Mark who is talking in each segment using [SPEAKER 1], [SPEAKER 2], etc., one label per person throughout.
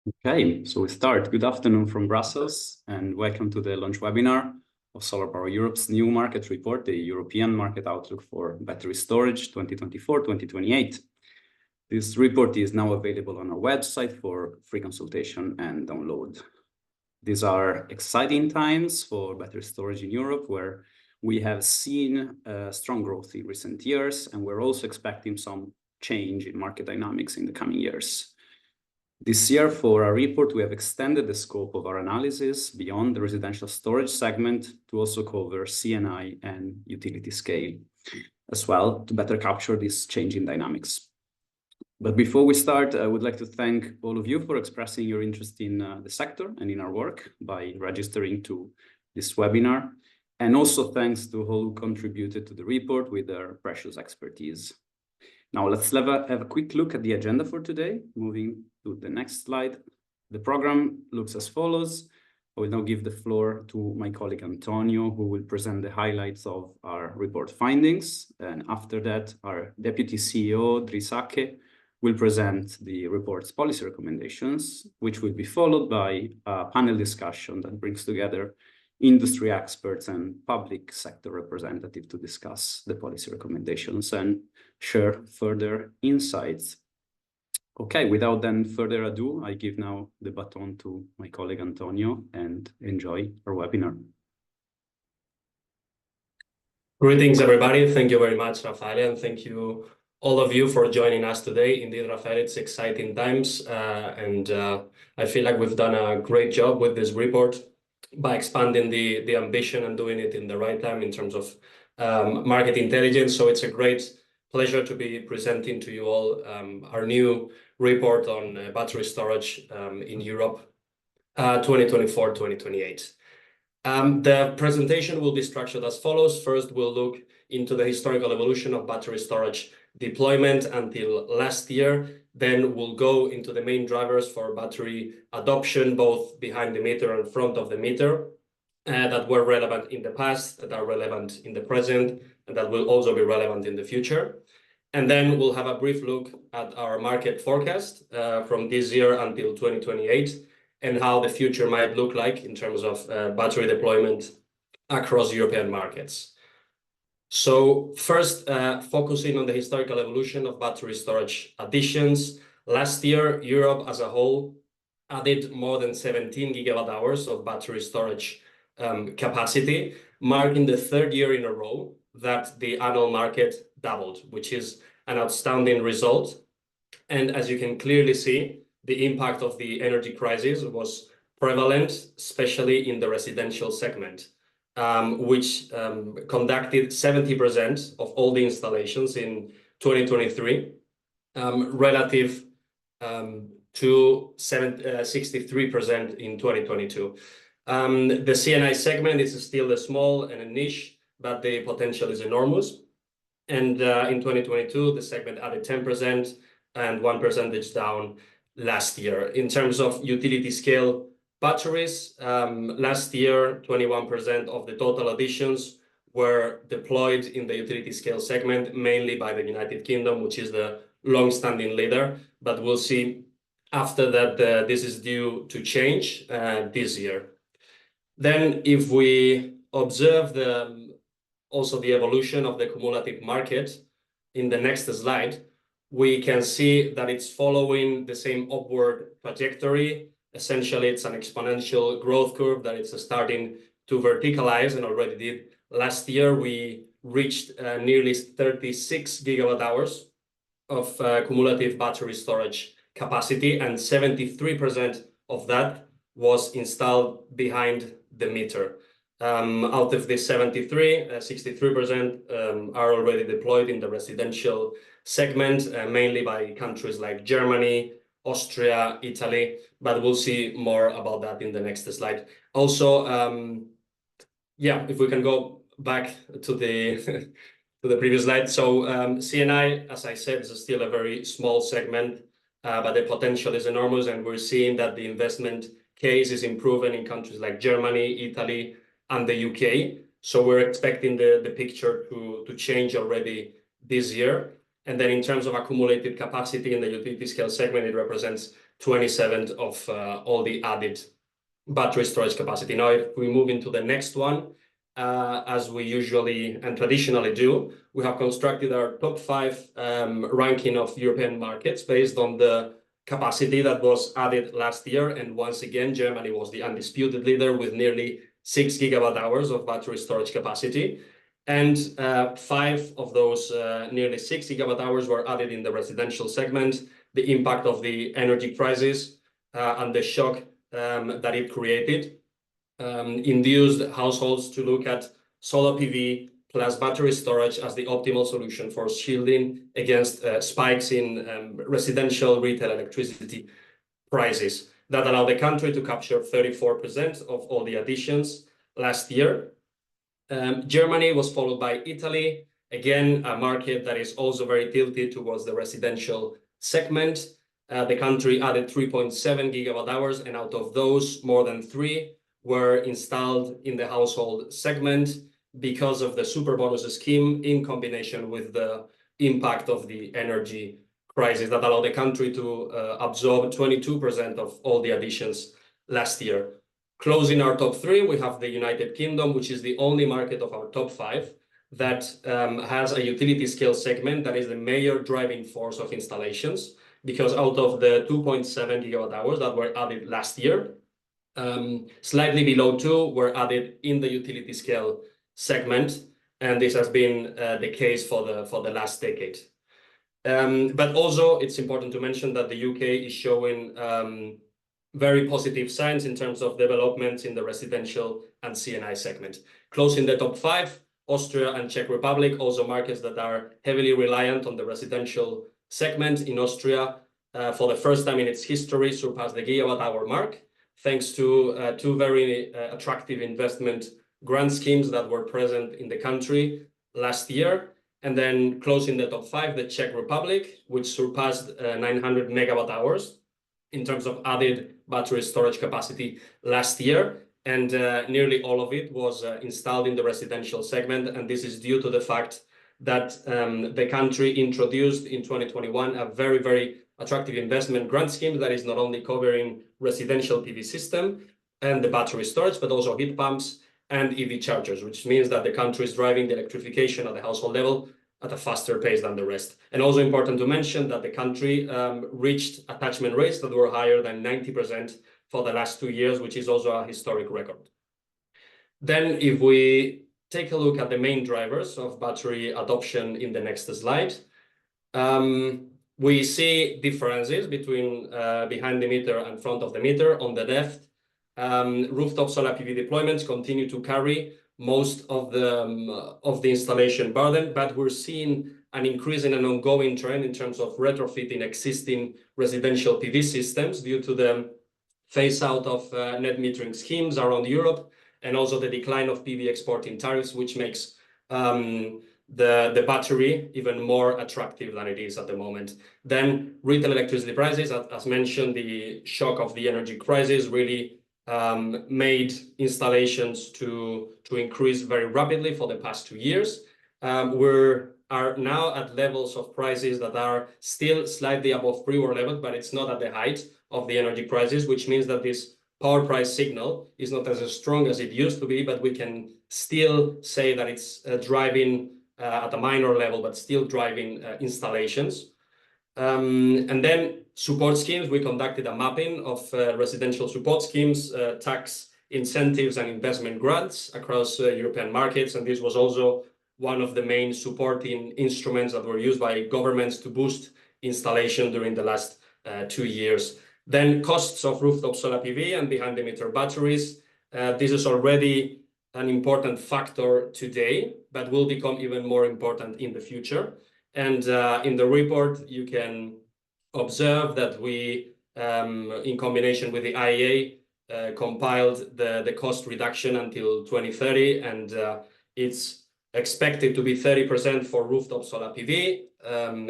[SPEAKER 1] Okay, so we start. Good afternoon from Brussels and welcome to the launch webinar of SolarPower Europe's new market report, the European Market Outlook for Battery Storage 2024-2028. This report is now available on our website for free consultation and download. These are exciting times for battery storage in Europe, where we have seen strong growth in recent years, and we're also expecting some change in market dynamics in the coming years. This year, for our report, we have extended the scope of our analysis beyond the residential storage segment to also cover C&I and utility scale as well, to better capture this change in dynamics. But before we start, I would like to thank all of you for expressing your interest in the sector and in our work by registering to this webinar. And also thanks to all who contributed to the report with their precious expertise. Now let's have a quick look at the agenda for today. Moving to the next slide. The program looks as follows. I will now give the floor to my colleague Antonio, who will present the highlights of our report findings. And after that, our Deputy CEO, Drisake, will present the report's policy recommendations, which will be followed by a panel discussion that brings together industry experts and public sector representatives to discuss the policy recommendations and share further insights. Okay, without then further ado, I give now the baton to my colleague Antonio and enjoy our webinar.
[SPEAKER 2] Greetings, everybody. Thank you very much, Rafael, and thank you all of you for joining us today. Indeed, Rafael, it's exciting times, and I feel like we've done a great job with this report by expanding the ambition and doing it in the right time in terms of market intelligence. So it's a great pleasure to be presenting to you all our new report on battery storage in Europe 2024-2028. The presentation will be structured as follows. First, we'll look into the historical evolution of battery storage deployment until last year. Then we'll go into the main drivers for battery adoption, both behind the meter and front of the meter, that were relevant in the past, that are relevant in the present, and that will also be relevant in the future. And then we'll have a brief look at our market forecast from this year until 2028 and how the future might look like in terms of battery deployment across European markets. So first, focusing on the historical evolution of battery storage additions. Last year, Europe as a whole added more than 17 gigawatt hours of battery storage capacity, marking the third year in a row that the annual market doubled, which is an outstanding result. And as you can clearly see, the impact of the energy crisis was prevalent, especially in the residential segment, which conducted 70% of all the installations in 2023, relative to 63% in 2022. The C&I segment is still a small and a niche, but the potential is enormous. And in 2022, the segment added 10% and 1% down last year. In terms of utility scale batteries, last year, 21% of the total additions were deployed in the utility scale segment, mainly by the United Kingdom, which is the long-standing leader. But we'll see after that this is due to change this year. Then if we observe also the evolution of the cumulative market in the next slide, we can see that it's following the same upward trajectory. Essentially, it's an exponential growth curve that it's starting to verticalize and already did. Last year, we reached nearly 36 gigawatt hours of cumulative battery storage capacity, and 73% of that was installed behind the meter. Out of this 73, 63% are already deployed in the residential segment, mainly by countries like Germany, Austria, Italy, but we'll see more about that in the next slide. Also, if we can go back to the previous slide. So C&I, as I said, is still a very small segment, but the potential is enormous, and we're seeing that the investment case is improving in countries like Germany, Italy, and the UK. So we're expecting the picture to change already this year. And then in terms of accumulated capacity in the utility scale segment, it represents 27th of all the added battery storage capacity. Now, if we move into the next one, as we usually and traditionally do, we have constructed our top 5 ranking of European markets based on the capacity that was added last year. And once again, Germany was the undisputed leader with nearly 6 gigawatt hours of battery storage capacity. And 5 of those nearly 6 gigawatt hours were added in the residential segment. The impact of the energy crisis and the shock that it created induced households to look at solar PV plus battery storage as the optimal solution for shielding against spikes in residential retail electricity prices. That allowed the country to capture 34% of all the additions last year. Germany was followed by Italy, again, a market that is also very tilted towards the residential segment. The country added 3.7 gigawatt hours, and out of those, more than 3 were installed in the household segment because of the Superbonus scheme in combination with the impact of the energy crisis that allowed the country to absorb 22% of all the additions last year. Closing our top 3, we have the United Kingdom, which is the only market of our top 5 that has a utility scale segment that is the major driving force of installations, because out of the 2.7 gigawatt hours that were added last year, slightly below 2 were added in the utility scale segment, and this has been the case for the last decade. But also, it's important to mention that the UK is showing very positive signs in terms of developments in the residential and C&I segment. Closing the top 5, Austria and Czech Republic, also markets that are heavily reliant on the residential segment. In Austria, for the first time in its history, surpassed the gigawatt hour mark, thanks to 2 very attractive investment grant schemes that were present in the country last year. And then closing the top 5, the Czech Republic, which surpassed 900 megawatt hours in terms of added battery storage capacity last year. And nearly all of it was installed in the residential segment. And this is due to the fact that the country introduced in 2021 a very, very attractive investment grant scheme that is not only covering residential PV system and the battery storage, but also heat pumps and EV chargers, which means that the country is driving the electrification at the household level at a faster pace than the rest. And also important to mention that the country reached attachment rates that were higher than 90% for the last 2 years, which is also a historic record. Then if we take a look at the main drivers of battery adoption in the next slide, we see differences between behind the meter and front of the meter. On the left, rooftop solar PV deployments continue to carry most of the installation burden, but we're seeing an increase in an ongoing trend in terms of retrofitting existing residential PV systems due to the phase out of net metering schemes around Europe, and also the decline of PV exporting tariffs, which makes the battery even more attractive than it is at the moment. Then retail electricity prices, as mentioned, the shock of the energy crisis really made installations to increase very rapidly for the past 2 years. We are now at levels of prices that are still slightly above pre-war level, but it's not at the height of the energy crisis, which means that this power price signal is not as strong as it used to be, but we can still say that it's driving at a minor level, but still driving installations. And then support schemes, we conducted a mapping of residential support schemes, tax incentives and investment grants across European markets. And this was also one of the main supporting instruments that were used by governments to boost installation during the last 2 years. Then costs of rooftop solar PV and behind the meter batteries. This is already an important factor today, but will become even more important in the future. And in the report, you can observe that we, in combination with the IEA, compiled the cost reduction until 2030, and it's expected to be 30% for rooftop solar PV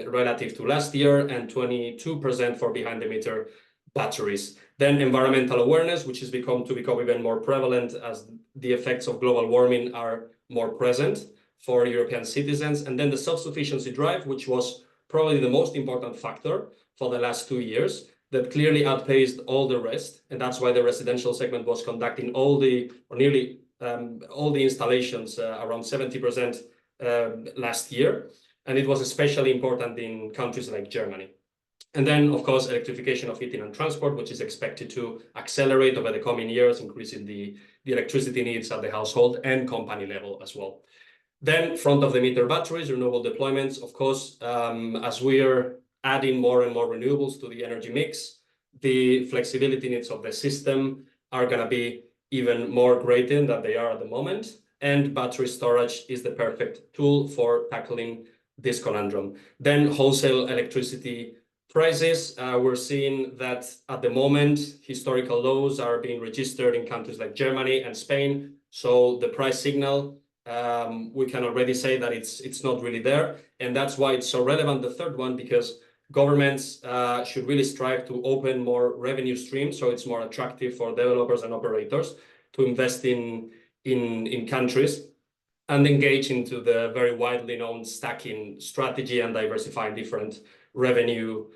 [SPEAKER 2] relative to last year, and 22% for behind the meter batteries. Then environmental awareness, which has become even more prevalent as the effects of global warming are more present for European citizens. And then the self-sufficiency drive, which was probably the most important factor for the last 2 years. that clearly outpaced all the rest. And that's why the residential segment was conducting nearly all the installations, around 70% last year. And it was especially important in countries like Germany. And then, of course, electrification of heating and transport, which is expected to accelerate over the coming years, increasing the electricity needs at the household and company level as well. Then front-of-the-meter batteries, renewable deployments, of course, as we are adding more and more renewables to the energy mix, the flexibility needs of the system are going to be even more greater than they are at the moment. And battery storage is the perfect tool for tackling this conundrum. Then wholesale electricity prices, we're seeing that at the moment, historical lows are being registered in countries like Germany and Spain. So the price signal, we can already say that it's not really there. And that's why it's so relevant, the third one, because governments should really strive to open more revenue streams so it's more attractive for developers and operators to invest in countries and engage into the very widely known stacking strategy and diversifying different revenue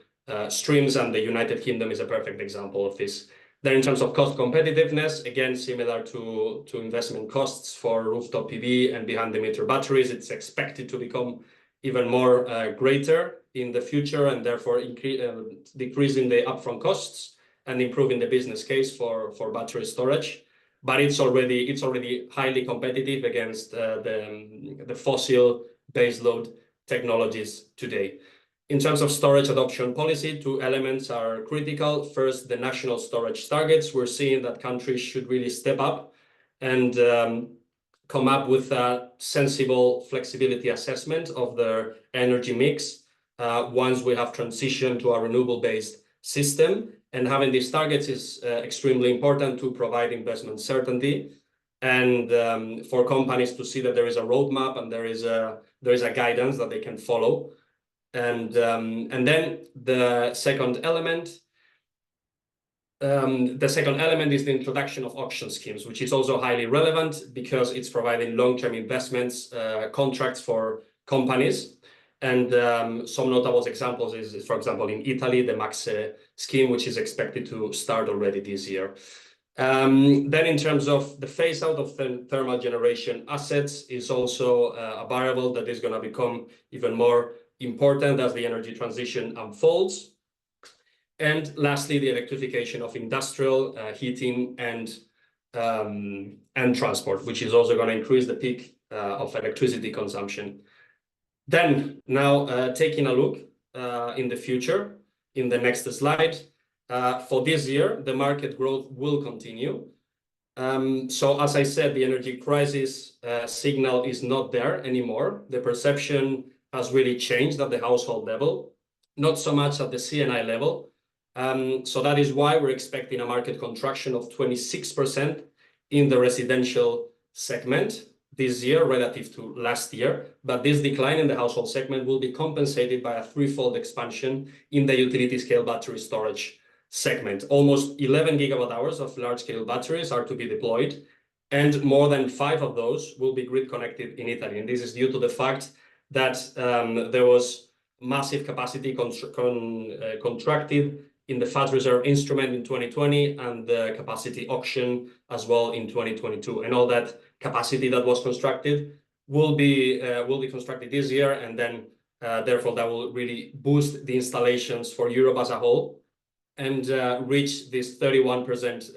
[SPEAKER 2] streams, and the United Kingdom is a perfect example of this. Then in terms of cost competitiveness, again, similar to investment costs for rooftop PV and behind-the-meter batteries, it's expected to become even more greater in the future, and therefore decreasing the upfront costs and improving the business case for battery storage. But it's already highly competitive against the fossil baseload technologies today. In terms of storage adoption policy, two elements are critical. First, the national storage targets. We're seeing that countries should really step up and come up with a sensible flexibility assessment of their energy mix once we have transitioned to a renewable-based system. And having these targets is extremely important to provide investment certainty and for companies to see that there is a roadmap and there is a guidance that they can follow. And then the second element is the introduction of auction schemes, which is also highly relevant because it's providing long-term investments, contracts for companies. And some notable examples is, for example, in Italy, the MAXE scheme, which is expected to start already this year. Then in terms of the phase out of the thermal generation assets is also a variable that is going to become even more important as the energy transition unfolds. And lastly, the electrification of industrial heating and transport, which is also going to increase the peak of electricity consumption. Then now taking a look in the future, in the next slide, for this year, the market growth will continue. So as I said, the energy crisis signal is not there anymore. The perception has really changed at the household level, not so much at the CNI level. So that is why we're expecting a market contraction of 26% in the residential segment this year relative to last year. But this decline in the household segment will be compensated by a threefold expansion in the utility scale battery storage segment. Almost 11 gigawatt hours of large scale batteries are to be deployed, and more than 5 of those will be grid connected in Italy. And this is due to the fact that there was massive capacity contracted in the fast reserve instrument in 2020 and the capacity auction as well in 2022. And all that capacity that was constructed will be constructed this year, and then therefore that will really boost the installations for Europe as a whole and reach this 31%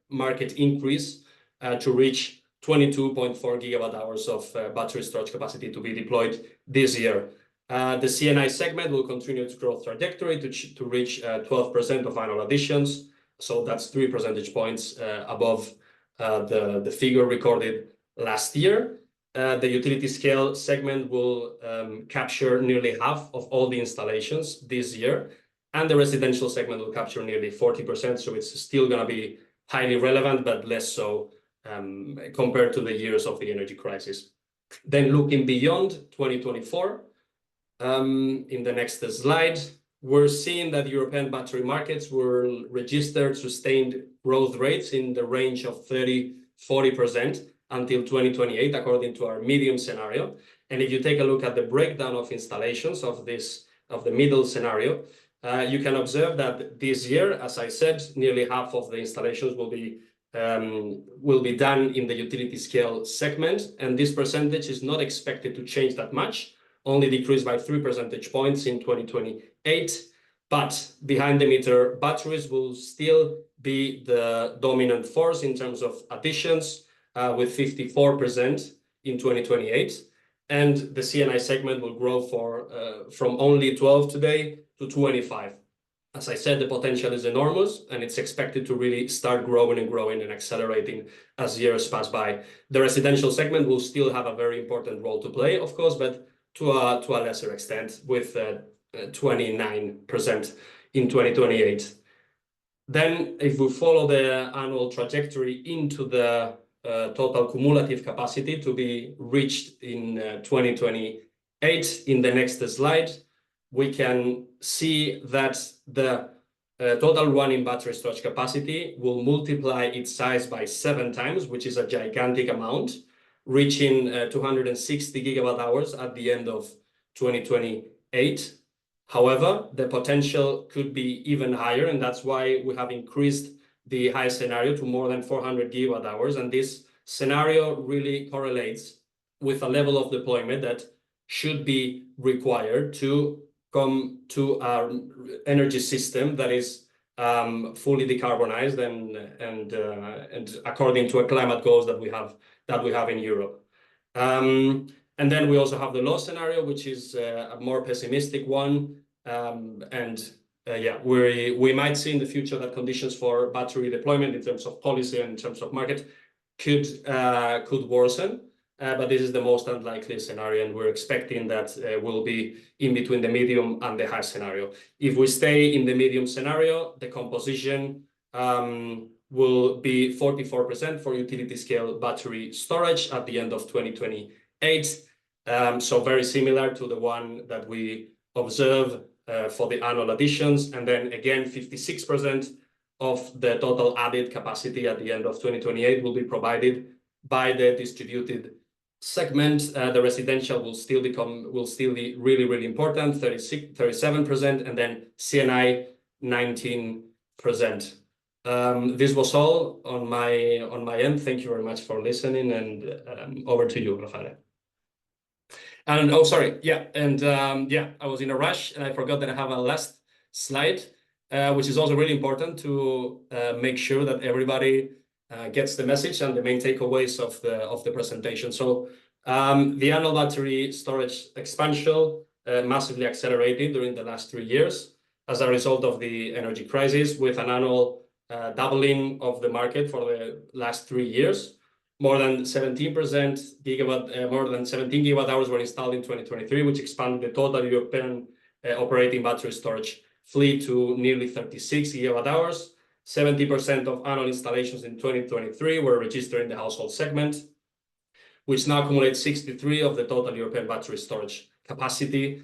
[SPEAKER 2] market increase to reach 22.4 gigawatt hours of battery storage capacity to be deployed this year. The CNI segment will continue its growth trajectory to reach 12% of annual additions. So that's 3 percentage points above the figure recorded last year. The utility scale segment will capture nearly half of all the installations this year. And the residential segment will capture nearly 40%. So it's still going to be highly relevant, but less so compared to the years of the energy crisis. Then looking beyond 2024, in the next slide, we're seeing that European battery markets will register sustained growth rates in the range of 30–40% until 2028, according to our medium scenario. And if you take a look at the breakdown of installations of the middle scenario, you can observe that this year, as I said, nearly half of the installations will be done in the utility scale segment, and this percentage is not expected to change that much, only decreased by 3 percentage points in 2028. But behind the meter, batteries will still be the dominant force in terms of additions, with 54% in 2028. And the CNI segment will grow from only 12 today to 25. As I said, the potential is enormous, and it's expected to really start growing and accelerating as years pass by. The residential segment will still have a very important role to play, of course, but to a lesser extent, with 29% in 2028. Then, if we follow the annual trajectory into the total cumulative capacity to be reached in 2028, in the next slide, we can see that the total running battery storage capacity will multiply its size by 7 times, which is a gigantic amount, reaching 260 gigawatt hours at the end of 2028. However, the potential could be even higher, and that's why we have increased the high scenario to more than 400 gigawatt hours. And this scenario really correlates with a level of deployment that should be required to come to our energy system that is fully decarbonized and according to a climate goals that we have in Europe. And then we also have the low scenario, which is a more pessimistic one. We might see in the future that conditions for battery deployment in terms of policy and in terms of market could worsen. But this is the most unlikely scenario, and we're expecting that we'll be in between the medium and the high scenario. If we stay in the medium scenario, the composition will be 44% for utility scale battery storage at the end of 2028. So very similar to the one that we observe for the annual additions. And then again, 56% of the total added capacity at the end of 2028 will be provided by the distributed segment. The residential will still be really, really important, 37%, and then CNI 19%. This was all on my end. Thank you very much for listening, and over to you, Rafael. And I was in a rush and I forgot that I have a last slide, which is also really important to make sure that everybody gets the message and the main takeaways of the presentation. So the annual battery storage expansion massively accelerated during the last 3 years as a result of the energy crisis, with an annual doubling of the market for the last 3 years. More than 17 gigawatt hours were installed in 2023, which expanded the total European operating battery storage fleet to nearly 36 gigawatt hours. 70% of annual installations in 2023 were registered in the household segment, which now accumulates 63% of the total European battery storage capacity.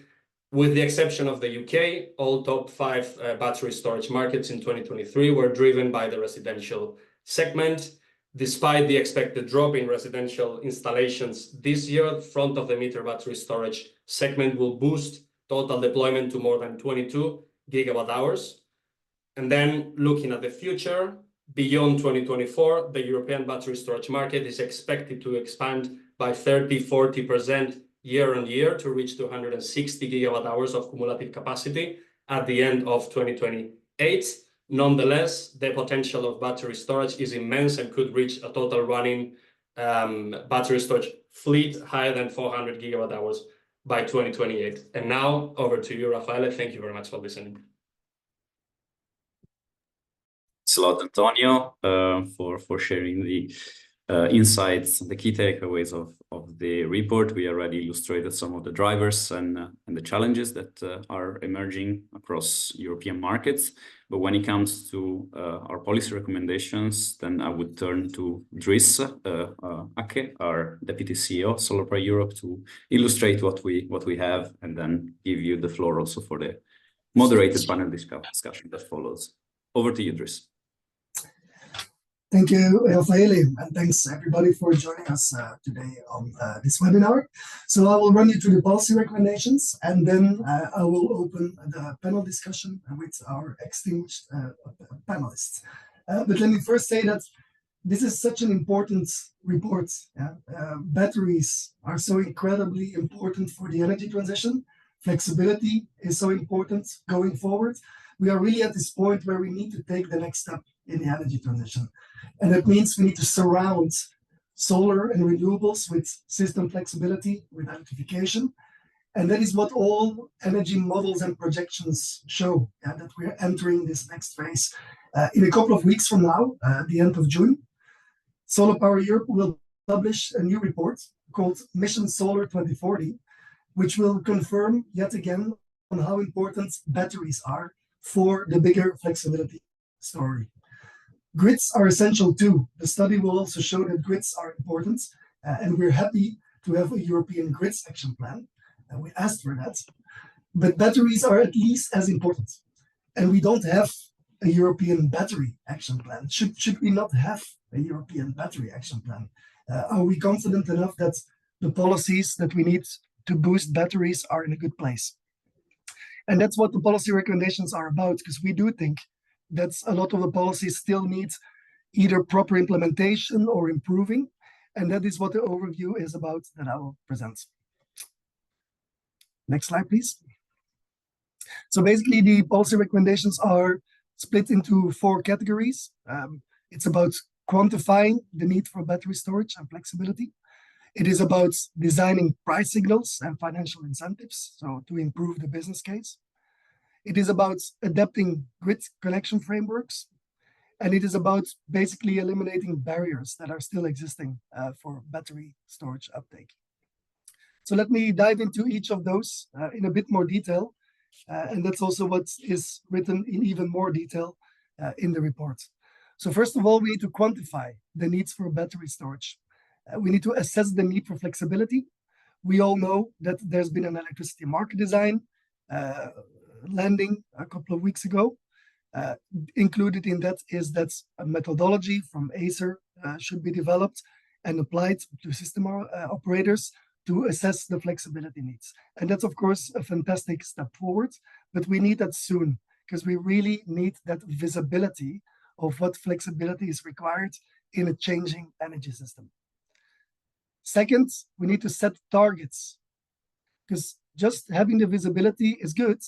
[SPEAKER 2] With the exception of the UK, all top 5 battery storage markets in 2023 were driven by the residential segment. Despite the expected drop in residential installations this year, front of the meter battery storage segment will boost total deployment to more than 22 gigawatt hours. And then looking at the future, beyond 2024, the European battery storage market is expected to expand by 30-40% year on year to reach 260 gigawatt hours of cumulative capacity at the end of 2028. Nonetheless, the potential of battery storage is immense and could reach a total running battery storage fleet higher than 400 gigawatt hours by 2028. And now over to you, Rafael. Thank you very much for listening.
[SPEAKER 1] Thanks a lot, Antonio, for sharing the insights, the key takeaways of the report. We already illustrated some of the drivers and the challenges that are emerging across European markets. But when it comes to our policy recommendations, then I would turn to Dries Acke, our Deputy CEO, SolarPower Europe, to illustrate what we have, and then give you the floor also for the moderated panel discussion that follows. Over to you, Dries.
[SPEAKER 3] Thank you, Rafaele, and thanks everybody for joining us today on this webinar. So I will run you through the policy recommendations, and then I will open the panel discussion with our extinguished panelists. But let me first say that this is such an important report. Batteries are so incredibly important for the energy transition. Flexibility is so important going forward. We are really at this point where we need to take the next step in the energy transition. And that means we need to surround solar and renewables with system flexibility, with electrification. And that is what all energy models and projections show, that we're entering this next phase. In a couple of weeks from now, the end of June, SolarPower Europe will publish a new report called Mission Solar 2040, which will confirm yet again on how important batteries are for the bigger flexibility story. Grids are essential too. The study will also show that grids are important, and we're happy to have a European grids action plan. And we asked for that. But batteries are at least as important. And we don't have a European battery action plan. Should we not have a European battery action plan? Are we confident enough that the policies that we need to boost batteries are in a good place? And that's what the policy recommendations are about, because we do think that a lot of the policies still need either proper implementation or improving. And that is what the overview is about that I will present. Next slide, please. So basically, the policy recommendations are split into 4 categories. It's about quantifying the need for battery storage and flexibility. It is about designing price signals and financial incentives, so to improve the business case. It is about adapting grid connection frameworks. And it is about basically eliminating barriers that are still existing for battery storage uptake. So let me dive into each of those in a bit more detail. And that's also what is written in even more detail in the report. So first of all, we need to quantify the needs for battery storage. We need to assess the need for flexibility. We all know that there's been an electricity market design landing a couple of weeks ago. Included in that is that a methodology from Acer should be developed and applied to system operators to assess the flexibility needs. And that's, of course, a fantastic step forward, but we need that soon because we really need that visibility of what flexibility is required in a changing energy system. Second, we need to set targets, because just having the visibility is good,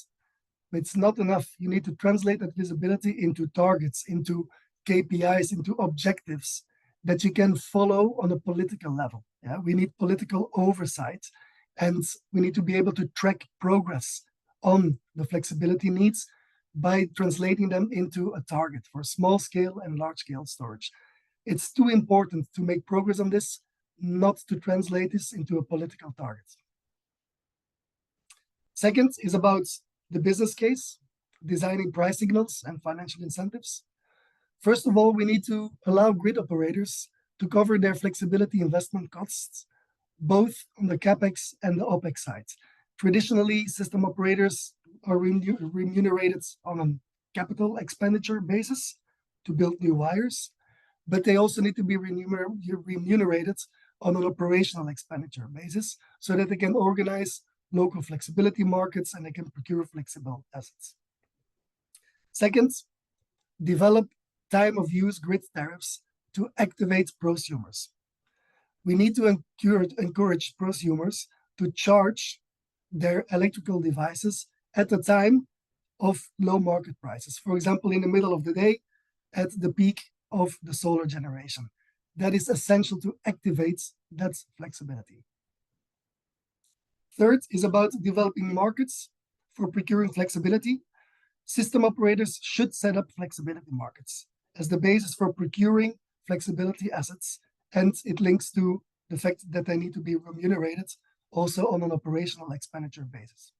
[SPEAKER 3] but it's not enough. You need to translate that visibility into targets, into KPIs, into objectives that you can follow on a political level. We need political oversight, and we need to be able to track progress on the flexibility needs by translating them into a target for small scale and large scale storage. It's too important to make progress on this, not to translate this into a political target. Second is about the business case, designing price signals and financial incentives. First of all, we need to allow grid operators to cover their flexibility investment costs, both on the CapEx and the OpEx side. Traditionally, system operators are remunerated on a capital expenditure basis to build new wires, but they also need to be remunerated on an operational expenditure basis so that they can organize local flexibility markets and they can procure flexible assets. Second, develop time of use grid tariffs to activate prosumers. We need to encourage prosumers to charge their electrical devices at the time of low market prices. For example, in the middle of the day at the peak of the solar generation. That is essential to activate that flexibility. Third is about developing markets for procuring flexibility. System operators should set up flexibility markets as the basis for procuring flexibility assets, and it links to the fact that they need to be remunerated also on an operational expenditure basis.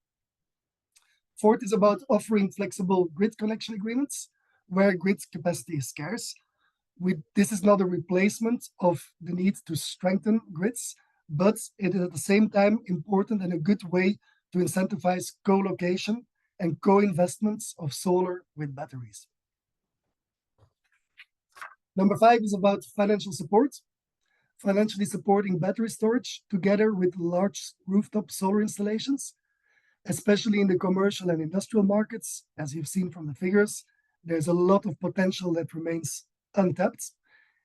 [SPEAKER 3] Fourth is about offering flexible grid connection agreements where grid capacity is scarce. This is not a replacement of the need to strengthen grids, but it is at the same time important and a good way to incentivize co-location and co-investments of solar with batteries. Number 5 is about financial support, financially supporting battery storage together with large rooftop solar installations, especially in the commercial and industrial markets. As you've seen from the figures, there's a lot of potential that remains untapped.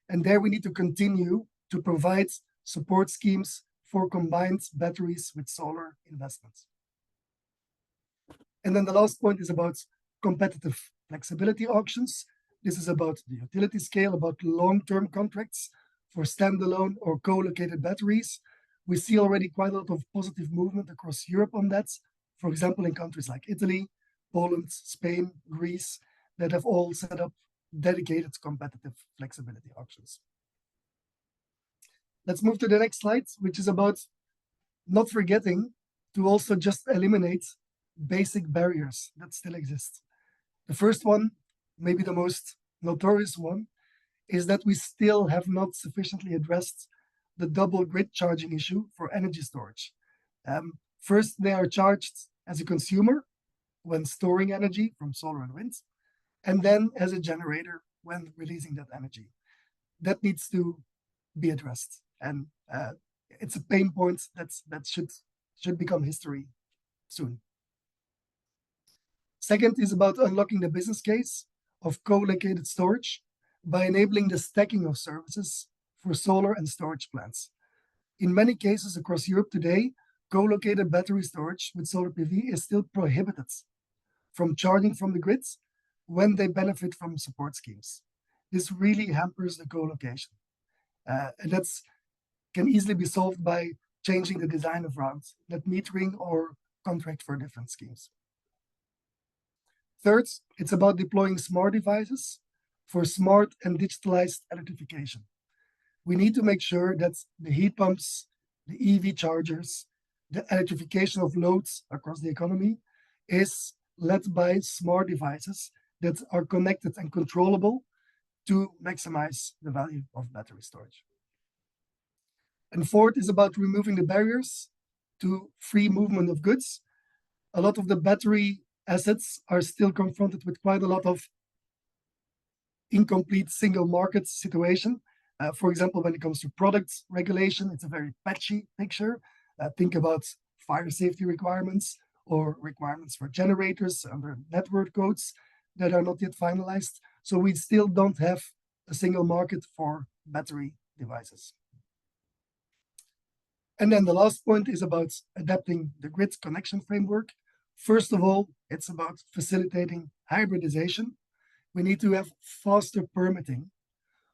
[SPEAKER 3] And there we need to continue to provide support schemes for combined batteries with solar investments. And then the last point is about competitive flexibility auctions. This is about the utility scale, about long-term contracts for standalone or co-located batteries. We see already quite a lot of positive movement across Europe on that. For example, in countries like Italy, Poland, Spain, Greece, that have all set up dedicated competitive flexibility auctions. Let's move to the next slide, which is about not forgetting to also just eliminate basic barriers that still exist. The first one, maybe the most notorious one, is that we still have not sufficiently addressed the double grid charging issue for energy storage. First, they are charged as a consumer when storing energy from solar and wind, and then as a generator when releasing that energy. That needs to be addressed, and it's a pain point that should become history soon. Second is about unlocking the business case of co-located storage by enabling the stacking of services for solar and storage plants. In many cases across Europe today, co-located battery storage with solar PV is still prohibited from charging from the grids when they benefit from support schemes. This really hampers the co-location. And that can easily be solved by changing the design of routes, net metering or contract for different schemes. Third, it's about deploying smart devices for smart and digitalized electrification. We need to make sure that the heat pumps, the EV chargers, the electrification of loads across the economy is led by smart devices that are connected and controllable to maximize the value of battery storage. And fourth is about removing the barriers to free movement of goods. A lot of the battery assets are still confronted with quite a lot of incomplete single market situation. For example, when it comes to product regulation, it's a very patchy picture. Think about fire safety requirements or requirements for generators under network codes that are not yet finalized. So we still don't have a single market for battery devices. And then the last point is about adapting the grid connection framework. First of all, it's about facilitating hybridization. We need to have faster permitting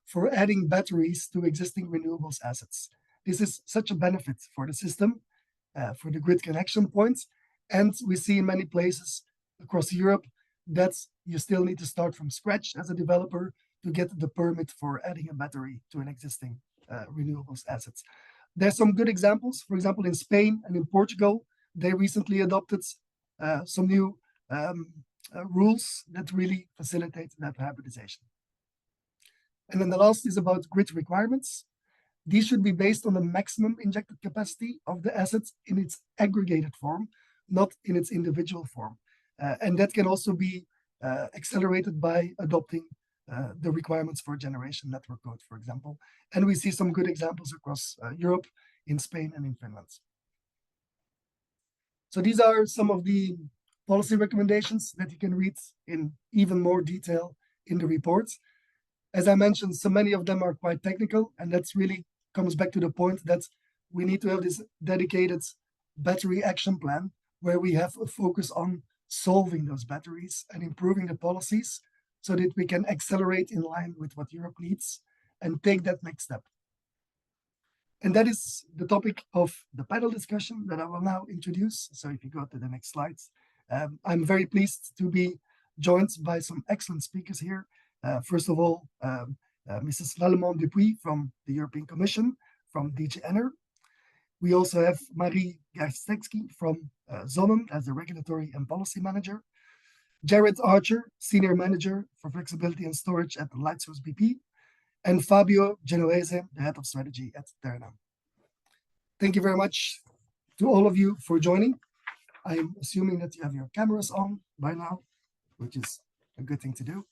[SPEAKER 3] for adding batteries to existing renewables assets. This is such a benefit for the system, for the grid connection points. And we see in many places across Europe that you still need to start from scratch as a developer to get the permit for adding a battery to an existing renewables assets. There's some good examples. For example, in Spain and in Portugal, they recently adopted some new rules that really facilitate that hybridization. And then the last is about grid requirements. These should be based on the maximum injected capacity of the assets in its aggregated form, not in its individual form. And that can also be accelerated by adopting the requirements for generation network code, for example. And we see some good examples across Europe, in Spain and in Finland. So these are some of the policy recommendations that you can read in even more detail in the report. As I mentioned, so many of them are quite technical, and that really comes back to the point that we need to have this dedicated battery action plan where we have a focus on solving those batteries and improving the policies so that we can accelerate in line with what Europe needs and take that next step. And that is the topic of the panel discussion that I will now introduce. So if you go to the next slides, I'm very pleased to be joined by some excellent speakers here. First of all, Mrs. Lallemont Dupuy from the European Commission, from DG Ener. We also have Marie Garstecki from Zonnen as the Regulatory and Policy Manager. Jared Archer, Senior Manager for Flexibility and Storage at Lightsource BP. And Fabio Genovese, the Head of Strategy at Terna. Thank you very much to all of you for joining. I'm assuming that you have your cameras on by now, which is a good thing to do.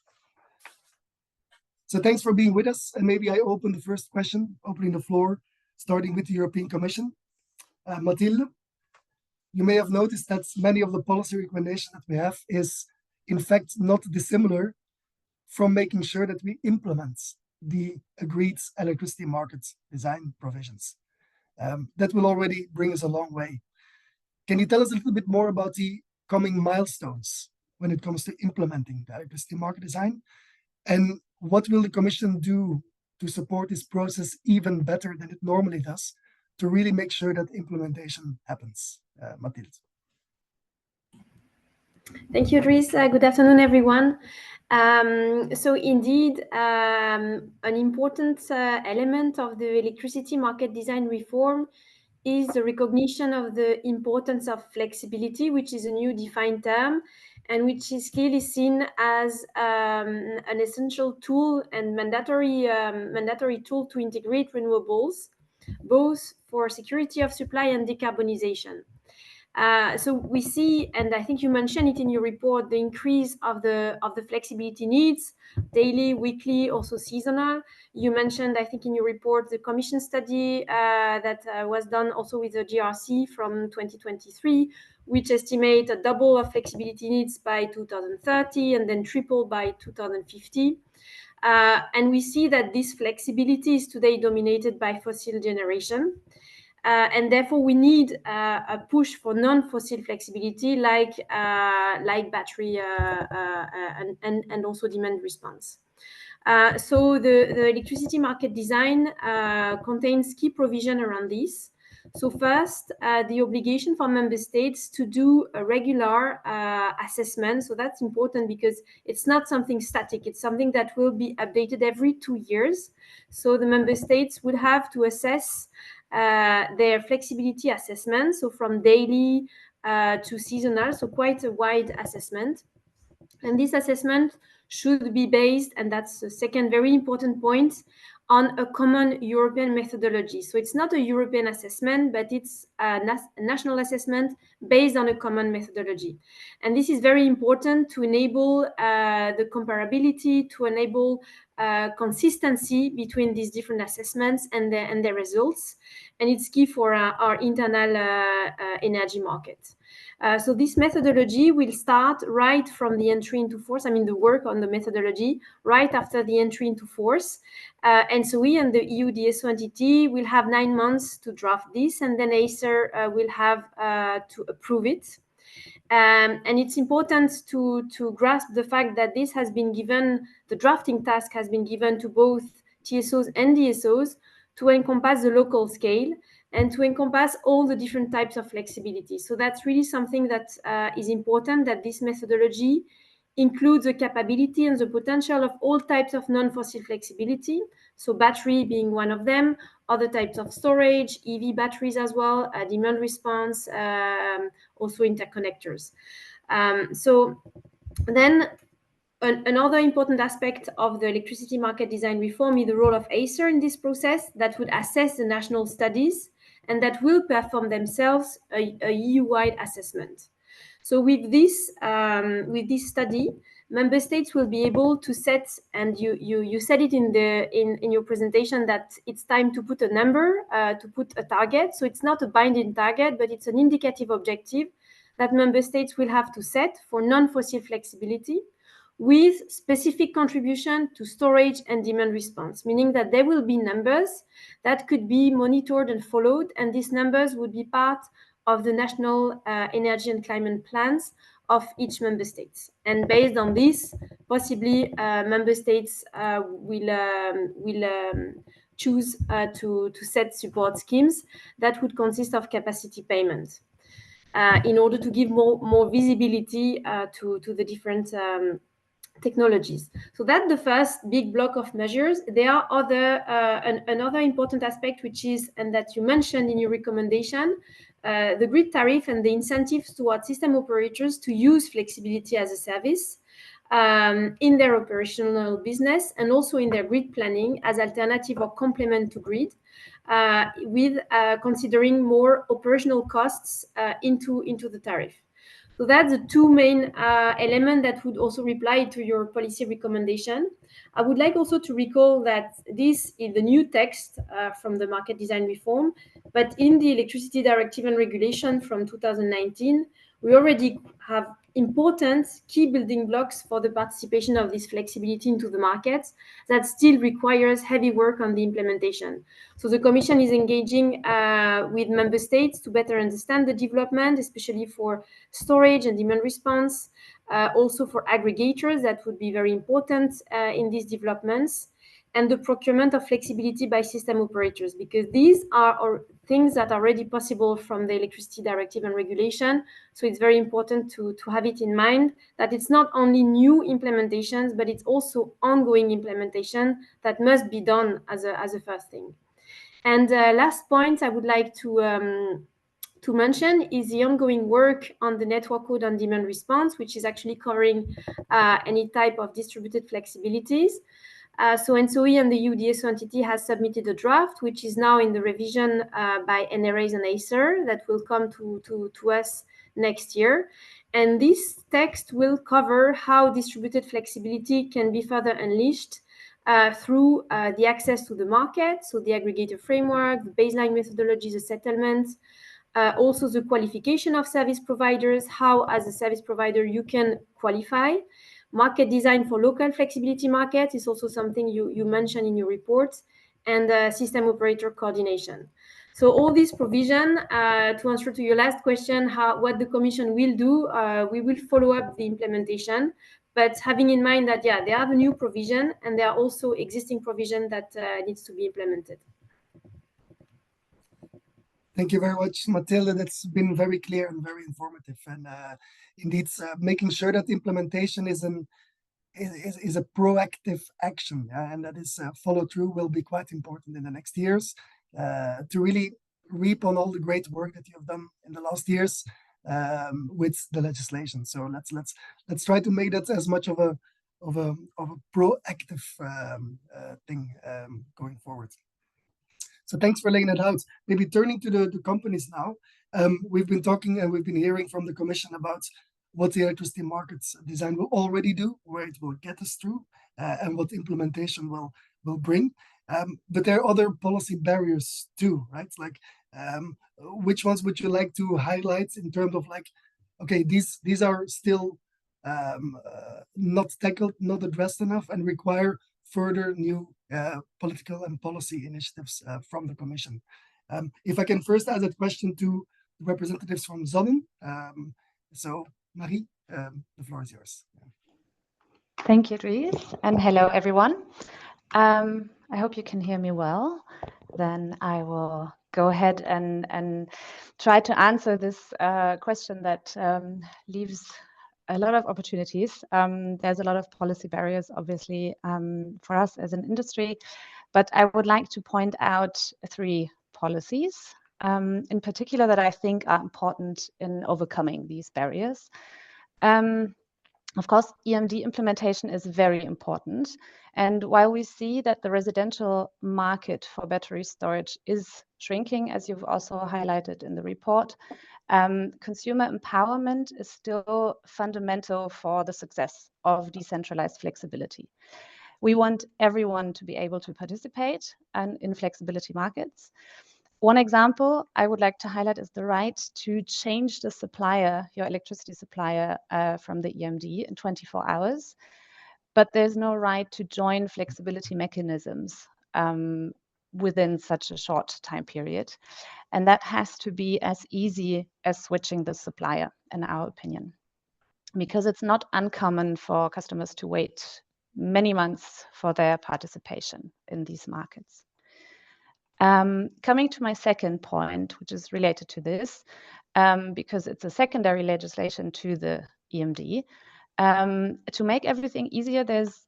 [SPEAKER 3] So thanks for being with us. And maybe I open the first question, opening the floor, starting with the European Commission. Mathilde, you may have noticed that many of the policy recommendations that we have is, in fact, not dissimilar from making sure that we implement the agreed electricity market design provisions. That will already bring us a long way. Can you tell us a little bit more about the coming milestones when it comes to implementing the electricity market design? And what will the Commission do to support this process even better than it normally does to really make sure that implementation happens? Mathilde.
[SPEAKER 4] Thank you, Dries. Good afternoon, everyone. So indeed, an important element of the electricity market design reform is the recognition of the importance of flexibility, which is a new defined term, and which is clearly seen as an essential tool and mandatory tool to integrate renewables, both for security of supply and decarbonization. So we see, and I think you mentioned it in your report, the increase of the flexibility needs, daily, weekly, also seasonal. You mentioned, I think in your report, the Commission study that was done also with the GRC from 2023, which estimate a double of flexibility needs by 2030 and then triple by 2050. And we see that this flexibility is today dominated by fossil generation. And therefore, we need a push for non-fossil flexibility, like battery and also demand response. So the electricity market design contains key provision around this. So first, the obligation for member states to do a regular assessment. So that's important because it's not something static. It's something that will be updated every 2 years. So the member states would have to assess their flexibility assessment, so from daily to seasonal, so quite a wide assessment. And this assessment should be based, and that's the second very important point, on a common European methodology. So it's not a European assessment, but it's a national assessment based on a common methodology. And this is very important to enable the comparability, to enable consistency between these different assessments and their results. And it's key for our internal energy market. So this methodology will start right from the entry into force, I mean the work on the methodology, right after the entry into force. And so we and the EU DSO entity will have 9 months to draft this, and then Acer will have to approve it. And it's important to grasp the fact that this has been given, the drafting task has been given to both TSOs and DSOs to encompass the local scale and to encompass all the different types of flexibility. So that's really something that is important, that this methodology includes the capability and the potential of all types of non-fossil flexibility. So battery being one of them, other types of storage, EV batteries as well, demand response, also interconnectors. So then another important aspect of the electricity market design reform is the role of Acer in this process that would assess the national studies and that will perform themselves a EU-wide assessment. So with this study, member states will be able to set, and you said it in your presentation, that it's time to put a number, to put a target. So it's not a binding target, but it's an indicative objective that member states will have to set for non-fossil flexibility, with specific contribution to storage and demand response, meaning that there will be numbers that could be monitored and followed, and these numbers would be part of the national energy and climate plans of each member state. And based on this, possibly member states will choose to set support schemes that would consist of capacity payment in order to give more visibility to the different technologies. So that's the first big block of measures. There are another important aspect, which is, and that you mentioned in your recommendation, the grid tariff and the incentives towards system operators to use flexibility as a service in their operational business and also in their grid planning as alternative or complement to grid, with considering more operational costs into the tariff. So that's the two main elements that would also reply to your policy recommendation. I would like also to recall that this is the new text from the market design reform, but in the electricity directive and regulation from 2019, we already have important key building blocks for the participation of this flexibility into the markets that still requires heavy work on the implementation. So the Commission is engaging with member states to better understand the development, especially for storage and demand response, also for aggregators that would be very important in these developments, and the procurement of flexibility by system operators, because these are things that are already possible from the electricity directive and regulation. So it's very important to have it in mind that it's not only new implementations, but it's also ongoing implementation that must be done as a first thing. And last point I would like to mention is the ongoing work on the network code on demand response, which is actually covering any type of distributed flexibilities. So ENTSO-E and the UDSO entity has submitted a draft, which is now in the revision by NRAs and ACER that will come to us next year. And this text will cover how distributed flexibility can be further unleashed through the access to the market, so the aggregator framework, the baseline methodology, the settlements, also the qualification of service providers, how as a service provider you can qualify. Market design for local flexibility markets is also something you mentioned in your report, and system operator coordination. So all these provision, to answer to your last question, what the Commission will do, we will follow up the implementation, but having in mind that, yeah, there are the new provision and there are also existing provision that needs to be implemented.
[SPEAKER 3] Thank you very much, Mathilde. That's been very clear and very informative. And indeed, making sure that implementation is a proactive action, and that is follow through will be quite important in the next years to really reap on all the great work that you have done in the last years with the legislation. So let's try to make that as much of a proactive thing going forward. So thanks for laying it out. Maybe turning to the companies now. We've been talking and we've been hearing from the Commission about what the electricity markets design will already do, where it will get us through, and what implementation will bring. But there are other policy barriers too, right? Like, which ones would you like to highlight in terms of like, okay, these are still not tackled, not addressed enough, and require further new political and policy initiatives from the Commission. If I can first ask that question to the representatives from Zonnen. So Marie, the floor is yours.
[SPEAKER 5] Thank you, Dries, and hello everyone. I hope you can hear me well. Then I will go ahead and try to answer this question that leaves a lot of opportunities. There's a lot of policy barriers, obviously, for us as an industry, but I would like to point out 3 policies in particular that I think are important in overcoming these barriers. Of course, EMD implementation is very important. And while we see that the residential market for battery storage is shrinking, as you've also highlighted in the report, consumer empowerment is still fundamental for the success of decentralized flexibility. We want everyone to be able to participate in flexibility markets. One example I would like to highlight is the right to change the supplier, your electricity supplier, from the EMD in 24 hours. But there's no right to join flexibility mechanisms within such a short time period. And that has to be as easy as switching the supplier, in our opinion, because it's not uncommon for customers to wait many months for their participation in these markets. Coming to my second point, which is related to this, because it's a secondary legislation to the EMD, to make everything easier, there's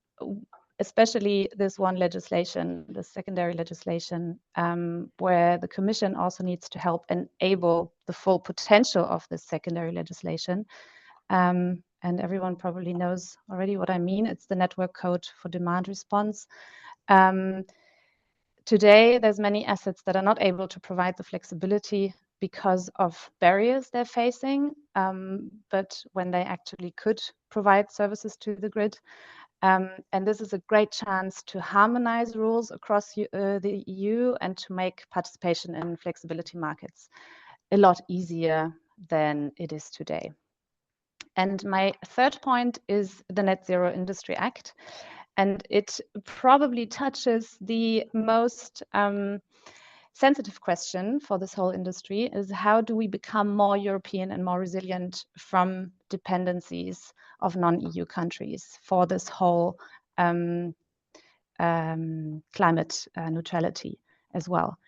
[SPEAKER 5] especially this one legislation, the secondary legislation, where the Commission also needs to help enable the full potential of this secondary legislation. And everyone probably knows already what I mean. It's the network code for demand response. Today, there's many assets that are not able to provide the flexibility because of barriers they're facing, but when they actually could provide services to the grid. And this is a great chance to harmonize rules across the EU and to make participation in flexibility markets a lot easier than it is today. And my third point is the Net Zero Industry Act. And it probably touches the most sensitive question for this whole industry, is how do we become more European and more resilient from dependencies of non-EU countries for this whole climate neutrality as well.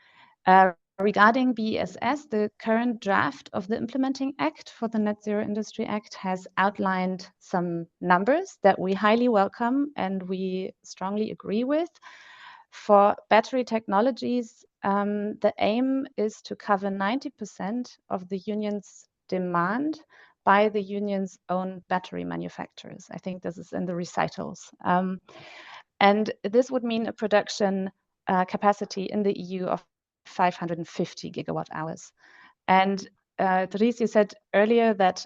[SPEAKER 5] Regarding BESS, the current draft of the implementing act for the Net Zero Industry Act has outlined some numbers that we highly welcome and we strongly agree with. For battery technologies, the aim is to cover 90% of the union's demand by the union's own battery manufacturers. I think this is in the recitals. And this would mean a production capacity in the EU of 550 gigawatt hours. And Dries, you said earlier that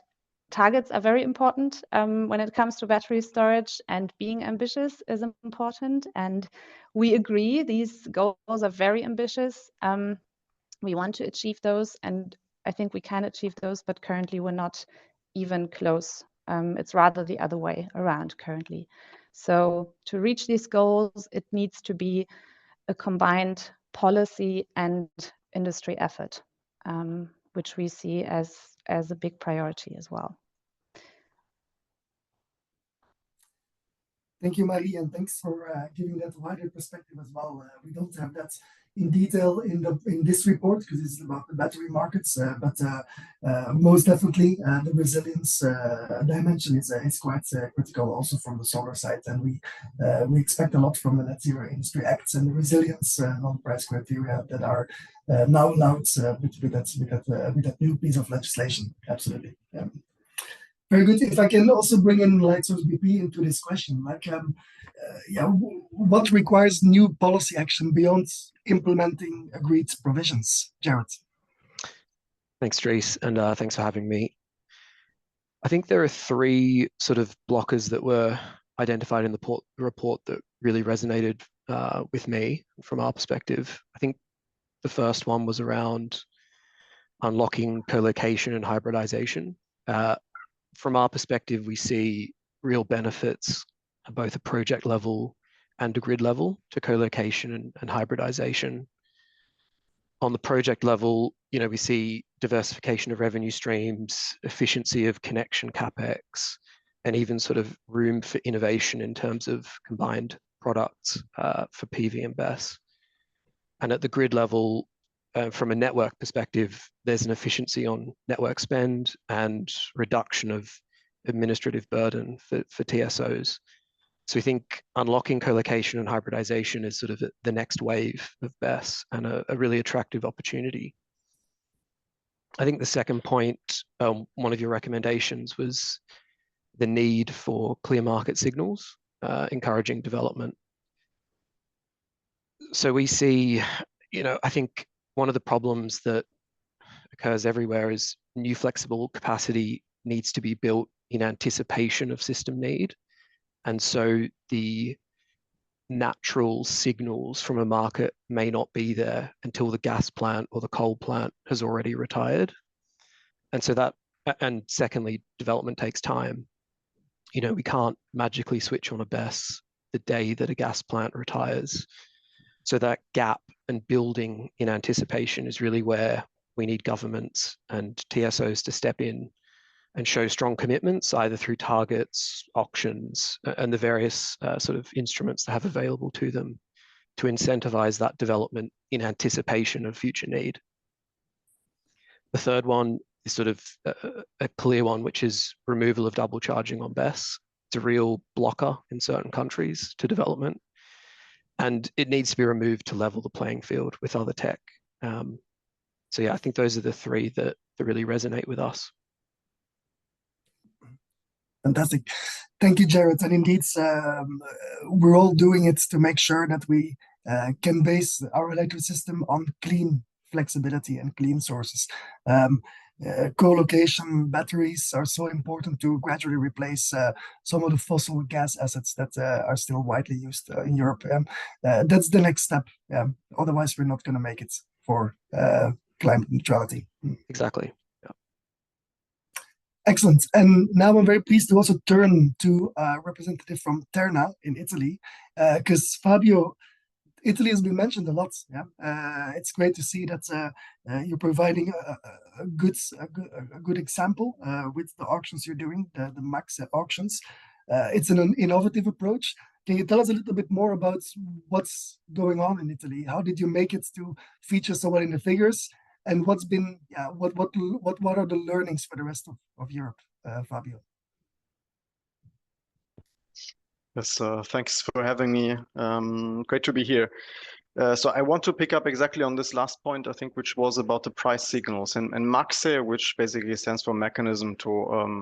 [SPEAKER 5] targets are very important when it comes to battery storage, and being ambitious is important. And we agree, these goals are very ambitious. We want to achieve those, and I think we can achieve those, but currently we're not even close. It's rather the other way around currently. So to reach these goals, it needs to be a combined policy and industry effort, which we see as a big priority as well.
[SPEAKER 3] Thank you, Marie, and thanks for giving that wider perspective as well. We don't have that in detail in this report because it's about the battery markets, but most definitely the resilience dimension is quite critical also from the solar side, and we expect a lot from the Net Zero Industry Acts and the resilience non-price criteria that are now allowed with that new piece of legislation. Absolutely. Very good. If I can also bring in Lightsource BP into this question, like, what requires new policy action beyond implementing agreed provisions? Jared.
[SPEAKER 6] Thanks, Dries, and thanks for having me. I think there are three sort of blockers that were identified in the report that really resonated with me from our perspective. I think the first one was around unlocking co-location and hybridization. From our perspective, we see real benefits at both a project level and a grid level to co-location and hybridization. On the project level, we see diversification of revenue streams, efficiency of connection capex, and even sort of room for innovation in terms of combined products for PV and BESS. And at the grid level, from a network perspective, there's an efficiency on network spend and reduction of administrative burden for TSOs. So we think unlocking co-location and hybridization is sort of the next wave of BESS and a really attractive opportunity. I think the second point, one of your recommendations was the need for clear market signals, encouraging development. So we see, I think one of the problems that occurs everywhere is new flexible capacity needs to be built in anticipation of system need. And so the natural signals from a market may not be there until the gas plant or the coal plant has already retired. And secondly, development takes time. We can't magically switch on a BESS the day that a gas plant retires. So that gap and building in anticipation is really where we need governments and TSOs to step in and show strong commitments, either through targets, auctions, and the various sort of instruments they have available to them to incentivize that development in anticipation of future need. The third one is sort of a clear one, which is removal of double charging on BESS. It's a real blocker in certain countries to development. And it needs to be removed to level the playing field with other tech. So yeah, I think those are the three that really resonate with us.
[SPEAKER 3] Fantastic. Thank you, Jared. And indeed, we're all doing it to make sure that we can base our electric system on clean flexibility and clean sources. Co-location batteries are so important to gradually replace some of the fossil gas assets that are still widely used in Europe. That's the next step. Otherwise, we're not going to make it for climate neutrality.
[SPEAKER 6] Exactly.
[SPEAKER 3] Excellent. And now I'm very pleased to also turn to a representative from Terna in Italy, because Fabio, Italy has been mentioned a lot. It's great to see that you're providing a good example with the auctions you're doing, the Maxe auctions. It's an innovative approach. Can you tell us a little bit more about what's going on in Italy? How did you make it to feature so well in the figures? And what's been, what are the learnings for the rest of Europe, Fabio?
[SPEAKER 7] Yes, thanks for having me. Great to be here. So I want to pick up exactly on this last point, I think, which was about the price signals. And Maxe, which basically stands for mechanism to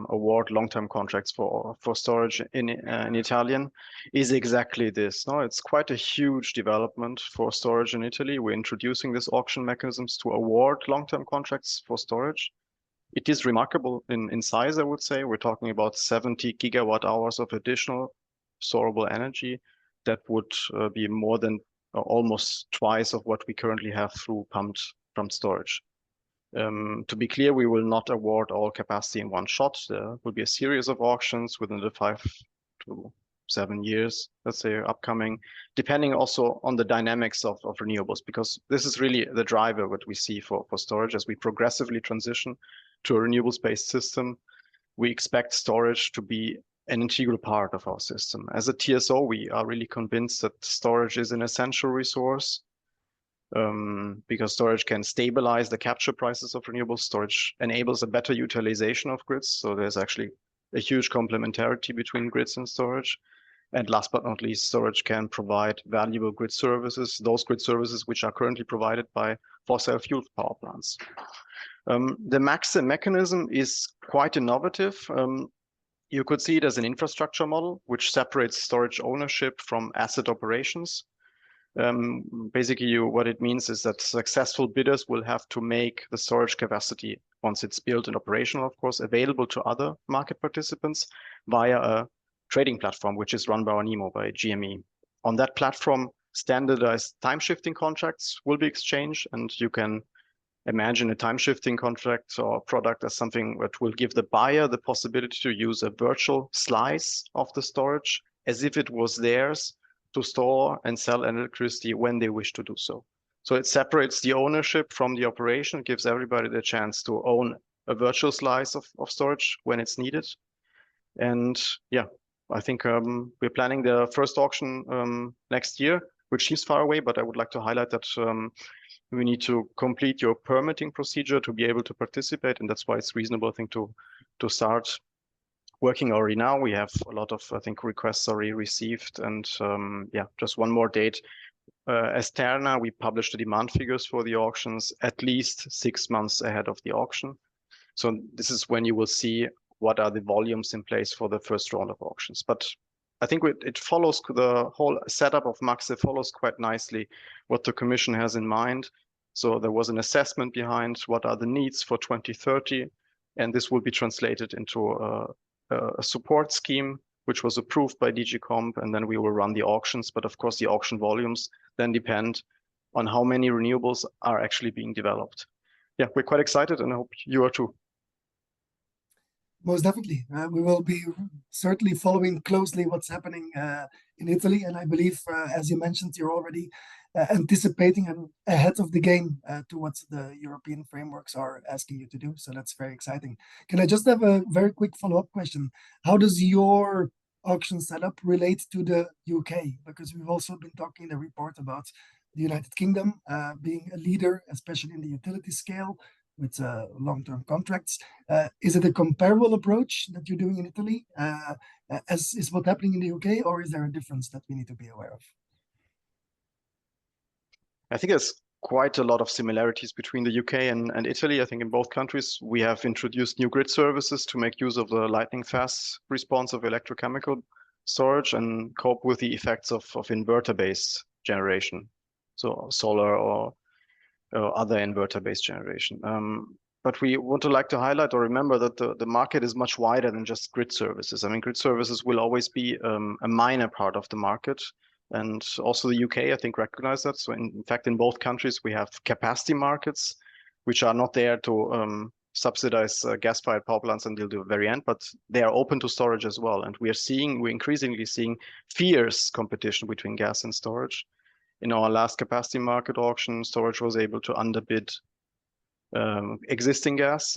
[SPEAKER 7] award long-term contracts for storage in Italian, is exactly this. No, it's quite a huge development for storage in Italy. We're introducing these auction mechanisms to award long-term contracts for storage. It is remarkable in size, I would say. We're talking about 70 gigawatt hours of additional storable energy. That would be more than almost twice of what we currently have through pumped storage. To be clear, we will not award all capacity in one shot. There will be a series of auctions within the 5 to 7 years, let's say, upcoming, depending also on the dynamics of renewables, because this is really the driver what we see for storage as we progressively transition to a renewables-based system. We expect storage to be an integral part of our system. As a TSO, we are really convinced that storage is an essential resource because storage can stabilize the capture prices of renewables. Storage enables a better utilization of grids. So there's actually a huge complementarity between grids and storage. And last but not least, storage can provide valuable grid services, those grid services which are currently provided by fossil fuel power plants. The Maxe mechanism is quite innovative. You could see it as an infrastructure model, which separates storage ownership from asset operations. Basically, what it means is that successful bidders will have to make the storage capacity, once it's built and operational, of course, available to other market participants via a trading platform, which is run by Nemo, by GME. On that platform, standardized time-shifting contracts will be exchanged, and you can imagine a time-shifting contract or product as something that will give the buyer the possibility to use a virtual slice of the storage as if it was theirs to store and sell electricity when they wish to do so. So it separates the ownership from the operation, gives everybody the chance to own a virtual slice of storage when it's needed. And yeah, I think we're planning the first auction next year, which seems far away, but I would like to highlight that we need to complete your permitting procedure to be able to participate. And that's why it's reasonable, I think, to start working already now. We have a lot of, I think, requests already received. And yeah, just one more date. As Terna, we published the demand figures for the auctions at least 6 months ahead of the auction. So this is when you will see what are the volumes in place for the first round of auctions. But I think it follows the whole setup of Maxe follows quite nicely what the Commission has in mind. So there was an assessment behind what are the needs for 2030, and this will be translated into a support scheme, which was approved by DG Comp, and then we will run the auctions. But of course, the auction volumes then depend on how many renewables are actually being developed. Yeah, we're quite excited, and I hope you are too.
[SPEAKER 3] Most definitely. We will be certainly following closely what's happening in Italy. And I believe, as you mentioned, you're already anticipating and ahead of the game to what the European frameworks are asking you to do. So that's very exciting. Can I just have a very quick follow-up question? How does your auction setup relate to the UK? Because we've also been talking in the report about the United Kingdom being a leader, especially in the utility scale, with long-term contracts. Is it a comparable approach that you're doing in Italy as is what's happening in the UK, or is there a difference that we need to be aware of?
[SPEAKER 7] I think there's quite a lot of similarities between the UK and Italy. I think in both countries, we have introduced new grid services to make use of the lightning-fast response of electrochemical storage and cope with the effects of inverter-based generation. So solar or or other inverter-based generation. But we want to like to highlight or remember that the market is much wider than just grid services. I mean, grid services will always be a minor part of the market. And also the UK, I think, recognize that. So in fact, in both countries, we have capacity markets, which are not there to subsidize gas-fired power plants until the very end, but they are open to storage as well. And we're increasingly seeing fierce competition between gas and storage. In our last capacity market auction, storage was able to underbid existing gas,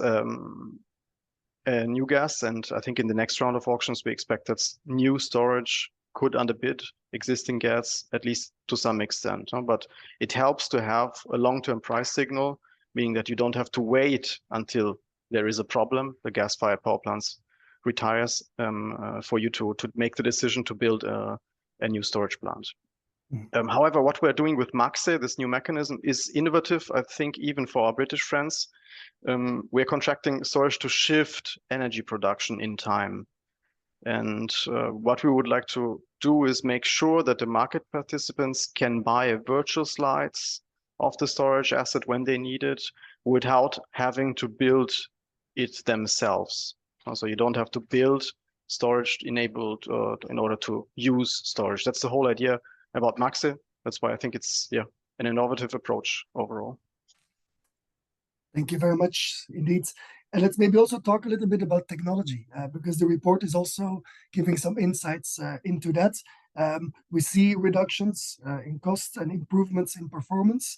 [SPEAKER 7] new gas, and I think in the next round of auctions, we expect that new storage could underbid existing gas, at least to some extent. But it helps to have a long-term price signal, meaning that you don't have to wait until there is a problem, the gas-fired power plants retires, for you to make the decision to build a new storage plant. However, what we're doing with MAXE, this new mechanism, is innovative, I think, even for our British friends. We're contracting storage to shift energy production in time. And what we would like to do is make sure that the market participants can buy a virtual slice of the storage asset when they need it without having to build it themselves. So you don't have to build storage enabled in order to use storage. That's the whole idea about MAXE. That's why I think it's an innovative approach overall.
[SPEAKER 3] Thank you very much indeed. And let's maybe also talk a little bit about technology, because the report is also giving some insights into that. We see reductions in costs and improvements in performance.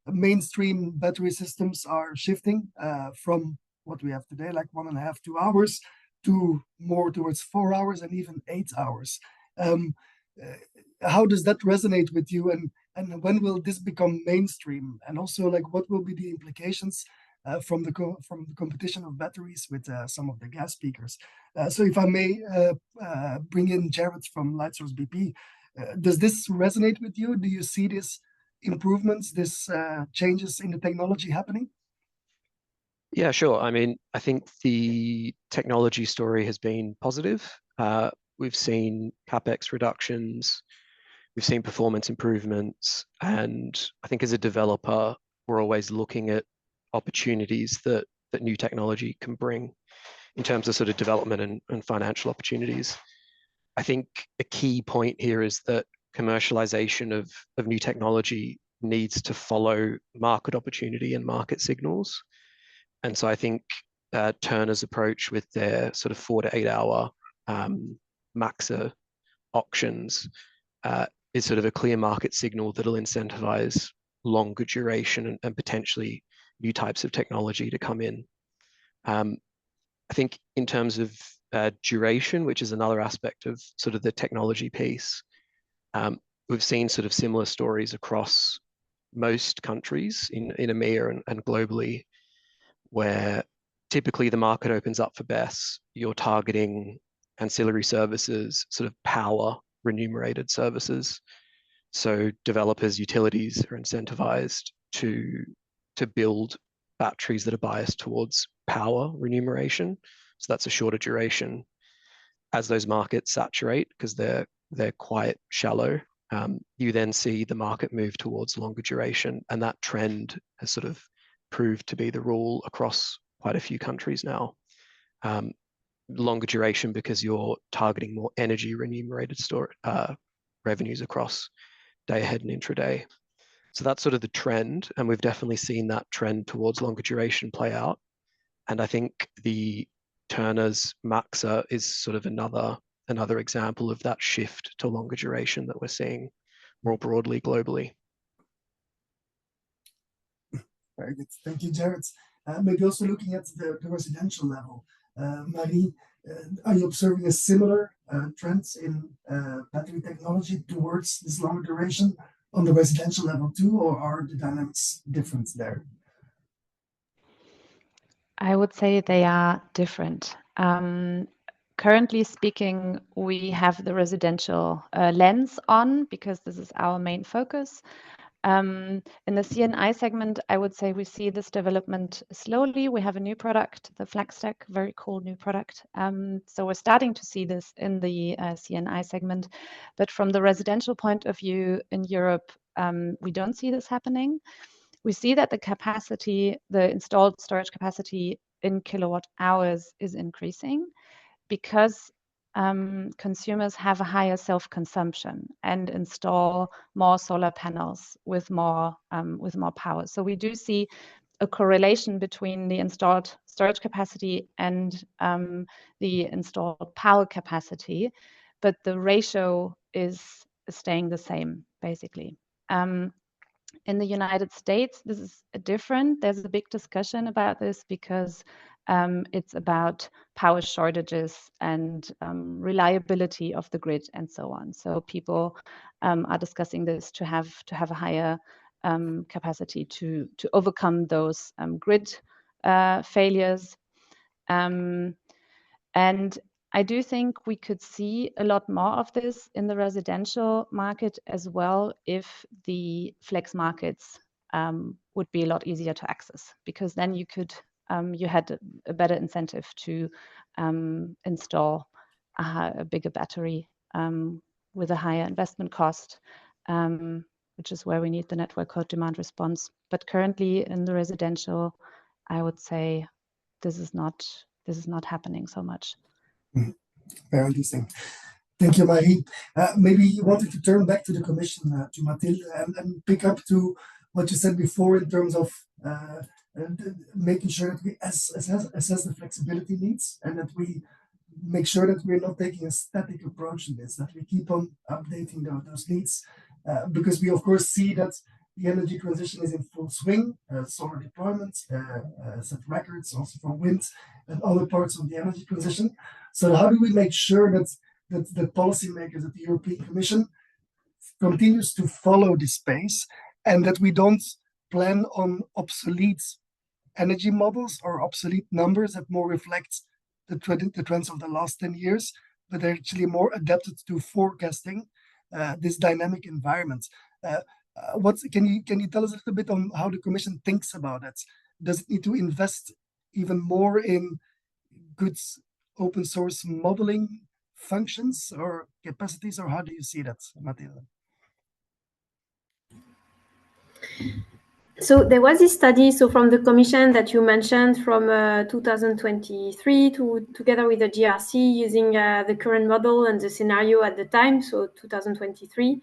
[SPEAKER 3] Mainstream battery systems are shifting from what we have today, like 1.5, 2 hours, to more towards 4 hours and even 8 hours. How does that resonate with you, and when will this become mainstream? And also, like, what will be the implications from the competition of batteries with some of the gas speakers? So if I may bring in Jared from Lightsource BP, does this resonate with you? Do you see these improvements, this changes in the technology happening?
[SPEAKER 6] Yeah, sure. I mean, I think the technology story has been positive. We've seen capex reductions, we've seen performance improvements, and I think as a developer, we're always looking at opportunities that new technology can bring in terms of sort of development and financial opportunities. I think a key point here is that commercialization of new technology needs to follow market opportunity and market signals. And so I think Turner's approach with their sort of 4 to 8 hour MAXE auctions is sort of a clear market signal that'll incentivize longer duration and potentially new types of technology to come in. I think in terms of duration, which is another aspect of sort of the technology piece, we've seen sort of similar stories across most countries in EMEA and globally, where typically the market opens up for BESS, you're targeting ancillary services, sort of power remunerated services. So developers, utilities are incentivized to build batteries that are biased towards power remuneration. So that's a shorter duration. As those markets saturate, because they're quite shallow, you then see the market move towards longer duration, and that trend has sort of proved to be the rule across quite a few countries now. Longer duration because you're targeting more energy remunerated revenues across day ahead and intraday. So that's sort of the trend, and we've definitely seen that trend towards longer duration play out. And I think the Turner's MAXE is sort of another example of that shift to longer duration that we're seeing more broadly globally.
[SPEAKER 3] Very good. Thank you, Jared. Maybe also looking at the residential level. Marie, are you observing a similar trends in battery technology towards this longer duration on the residential level too, or are the dynamics different there?
[SPEAKER 5] I would say they are different. Currently speaking, we have the residential lens on because this is our main focus. In the CNI segment, I would say we see this development slowly. We have a new product, the FlexStack, very cool new product. So we're starting to see this in the CNI segment. But from the residential point of view in Europe, we don't see this happening. we see that the capacity, the installed storage capacity in kilowatt hours is increasing because consumers have a higher self-consumption and install more solar panels with more power. So we do see a correlation between the installed storage capacity and the installed power capacity, but the ratio is staying the same, basically. In the United States, this is different. There's a big discussion about this because it's about power shortages and reliability of the grid and so on. So people are discussing this to have a higher capacity to overcome those grid failures. And I do think we could see a lot more of this in the residential market as well if the flex markets would be a lot easier to access, because then you could you had a better incentive to install a bigger battery with a higher investment cost, which is where we need the network code demand response. But currently in the residential, I would say this is not happening so much.
[SPEAKER 3] Very interesting. Thank you, Marie. Maybe you wanted to turn back to the Commission, to Mathilde, and pick up to what you said before in terms of making sure that we assess the flexibility needs, and that we make sure that we're not taking a static approach to this, that we keep on updating those needs, because we of course see that the energy transition is in full swing. Solar deployment set records also for wind and other parts of the energy transition. So how do we make sure that the policymakers at the European Commission continues to follow this space, and that we don't plan on obsolete energy models or obsolete numbers that more reflect the trends of the last 10 years, but they're actually more adapted to forecasting this dynamic environment? Can you tell us a little bit on how the Commission thinks about it? Does it need to invest even more in good open source modeling functions or capacities, or how do you see that, Mathilde?
[SPEAKER 4] So there was this study, from the Commission that you mentioned from 2023 together with the GRC, using the current model and the scenario at the time, so 2023.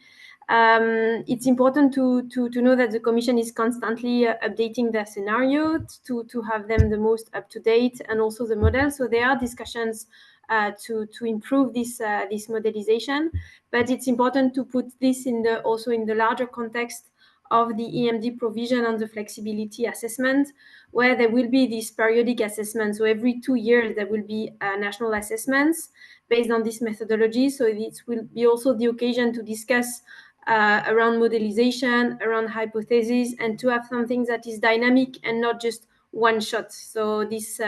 [SPEAKER 4] It's important to know that the Commission is constantly updating their scenario to have them the most up to date, and also the model. So there are discussions to improve this modelization, but it's important to put this also in the larger context of the EMD provision on the flexibility assessment, where there will be this periodic assessment. So every 2 years, there will be national assessments based on this methodology. So it will be also the occasion to discuss around modelization, around hypotheses, and to have something that is dynamic and not just one shot. So this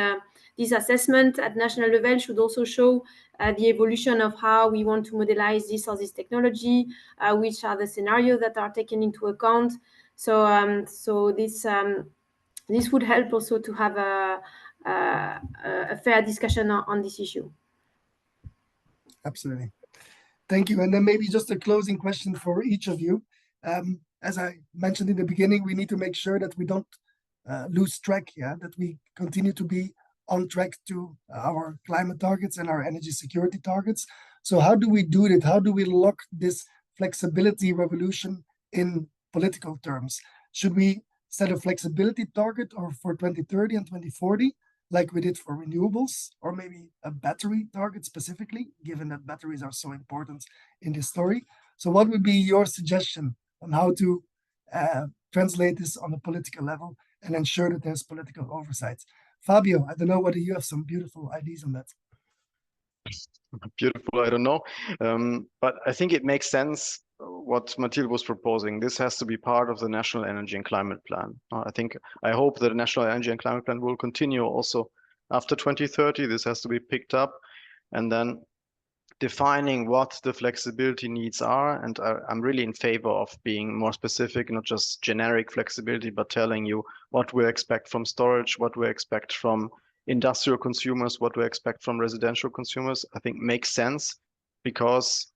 [SPEAKER 4] assessment at national level should also show the evolution of how we want to modelize this or this technology, which are the scenarios that are taken into account. So this would help also to have a fair discussion on this issue.
[SPEAKER 3] Absolutely. Thank you. And then maybe just a closing question for each of you. As I mentioned in the beginning, we need to make sure that we don't lose track, that we continue to be on track to our climate targets and our energy security targets. So how do we do it? How do we lock this flexibility revolution in political terms? Should we set a flexibility target or for 2030 and 2040, like we did for renewables, or maybe a battery target specifically, given that batteries are so important in this story? So what would be your suggestion on how to translate this on a political level and ensure that there's political oversight? Fabio, I don't know whether you have some beautiful ideas on that.
[SPEAKER 7] Beautiful, I don't know. But I think it makes sense what Mathilde was proposing. This has to be part of the National Energy and Climate Plan. I hope that the National Energy and Climate Plan will continue also after 2030. This has to be picked up, and then defining what the flexibility needs are. And I'm really in favor of being more specific, not just generic flexibility, but telling you what we expect from storage, what we expect from industrial consumers, what we expect from residential consumers. I think makes sense, because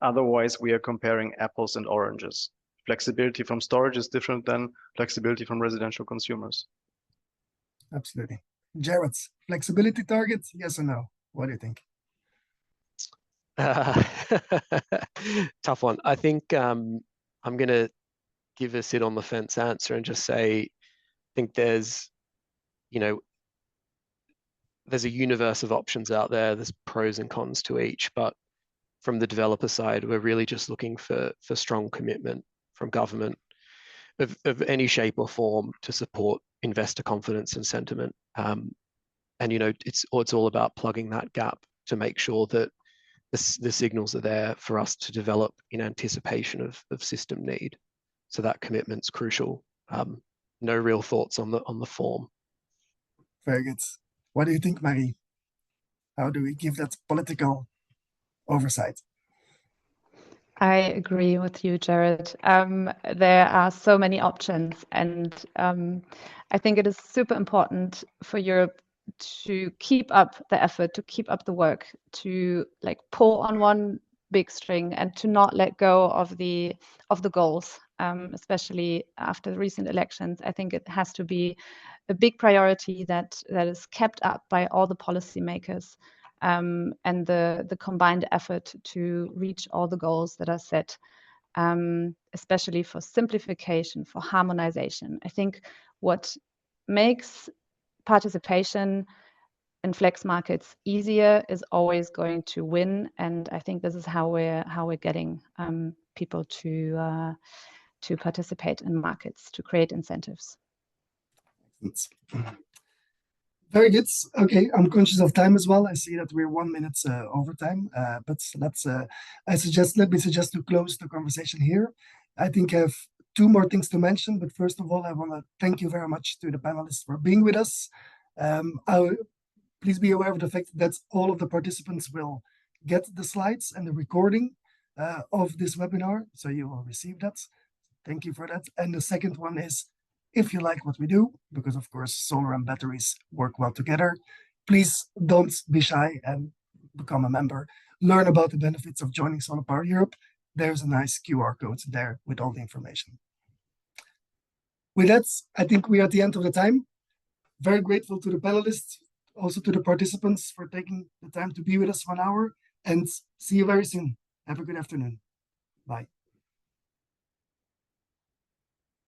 [SPEAKER 7] otherwise we are comparing apples and oranges. flexibility from storage is different than flexibility from residential consumers.
[SPEAKER 3] Absolutely. Jared, flexibility target, yes or no? What do you think?
[SPEAKER 6] Tough one. I think I'm going to give a sit on the fence answer and just say, I think there's, you know, there's a universe of options out there. There's pros and cons to each, but from the developer side, we're really just looking for strong commitment from government of any shape or form to support investor confidence and sentiment. And you know, it's all about plugging that gap to make sure that the signals are there for us to develop in anticipation of system need. So that commitment's crucial. No real thoughts on the form.
[SPEAKER 3] Very good. What do you think, Marie? How do we give that political oversight?
[SPEAKER 5] I agree with you, Jared. There are so many options, and I think it is super important for Europe to keep up the effort, to keep up the work, to like pull on one big string and to not let go of the goals, especially after the recent elections. I think it has to be a big priority that is kept up by all the policymakers. And the combined effort to reach all the goals that are set, especially for simplification, for harmonization. I think what makes participation in flex markets easier is always going to win, and I think this is how we're getting people to participate in markets, to create incentives.
[SPEAKER 3] Very good. Okay, I'm conscious of time as well. I see that we're 1 minute over time, but let me suggest to close the conversation here. I think I have 2 more things to mention, but first of all, I want to thank you very much to the panelists for being with us. Please be aware of the fact that all of the participants will get the slides and the recording of this webinar, so you will receive that. Thank you for that. And the second one is, if you like what we do, because of course solar and batteries work well together, please don't be shy and become a member. Learn about the benefits of joining SolarPower Europe. There's a nice QR code there with all the information. With that, I think we're at the end of the time. Very grateful to the panelists, also to the participants for taking the time to be with us 1 hour, and see you very soon. Have a good afternoon. Bye.